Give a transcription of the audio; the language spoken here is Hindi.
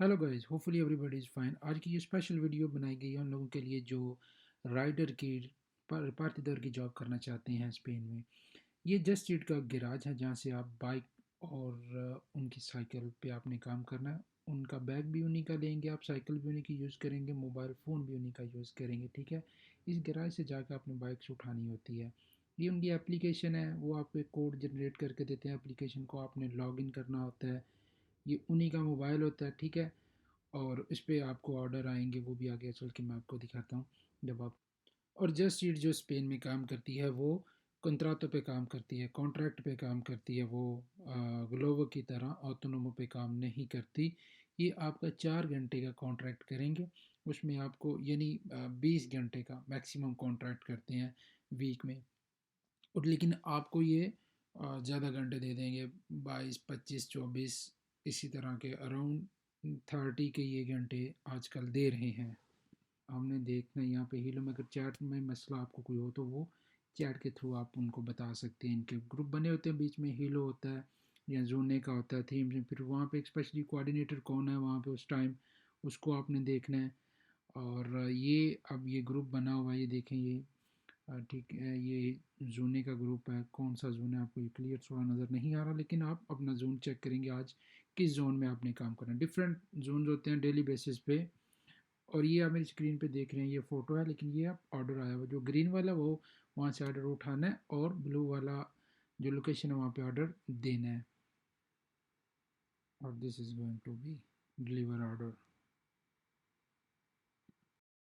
Hello guys, hopefully everybody is fine. आज की ये स्पेशल वीडियो बनाई गई है उन लोगों के लिए जो राइडर की पार्टी दौर की जॉब करना चाहते हैं स्पेन में। ये जस्ट ईट का गैराज है जहाँ से आप बाइक और उनकी साइकिल पे आपने काम करना है। उनका बैग भी उन्हीं का लेंगे, आप साइकिल भी उन्हीं की यूज़ करेंगे, मोबाइल फ़ोन भी उन्हीं का यूज़ करेंगे, ठीक है। इस गैराज से जाकर आपने बाइक्स उठानी होती है। ये उनकी एप्लीकेशन है, वो आपको एक कोड जनरेट करके देते हैं। एप्लीकेशन को आपने लॉग इन करना होता है। ये उन्हीं का मोबाइल होता है, ठीक है। और इस पे आपको ऑर्डर आएंगे, वो भी आगे चल के मैं आपको दिखाता हूँ जब आप। और जस्ट ईट जो स्पेन में काम करती है वो कंत्रातों पे काम करती है, कॉन्ट्रैक्ट पे काम करती है। वो ग्लोवो की तरह ऑटोनोमो पे काम नहीं करती। ये आपका 4 घंटे का कॉन्ट्रैक्ट करेंगे। उसमें आपको यानी 20 घंटे का मैक्सिमम कॉन्ट्रैक्ट करते हैं वीक में। और लेकिन आपको ये ज़्यादा घंटे दे देंगे, 22 25 24 इसी तरह के अराउंड 30 के ये घंटे आजकल दे रहे हैं। हमने देखना यहाँ पे हीलो में, अगर चैट में मसला आपको कोई हो तो वो चैट के थ्रू आप उनको बता सकते हैं। इनके ग्रुप बने होते हैं, बीच में हीलो होता है या जोने का होता है थीम में, फिर वहाँ पे एक स्पेशली कोऑर्डिनेटर कौन है वहाँ पे उस टाइम, उसको आपने देखना है। और ये अब ये ग्रुप बना हुआ है, ये देखें ये ठीक है। ये जूने का ग्रुप है, कौन सा जोन है आपको ये क्लियर थोड़ा नज़र नहीं आ रहा, लेकिन आप अपना जोन चेक करेंगे आज किस जोन में आपने काम करना है। डिफरेंट जोन होते हैं डेली बेसिस पे। और ये आप मेरी स्क्रीन पे देख रहे हैं, ये फ़ोटो है, लेकिन ये आप ऑर्डर आया हुआ जो ग्रीन वाला वो वहाँ से ऑर्डर उठाना है, और ब्लू वाला जो लोकेशन है वहाँ पे ऑर्डर देना है। और this is going to be deliver order.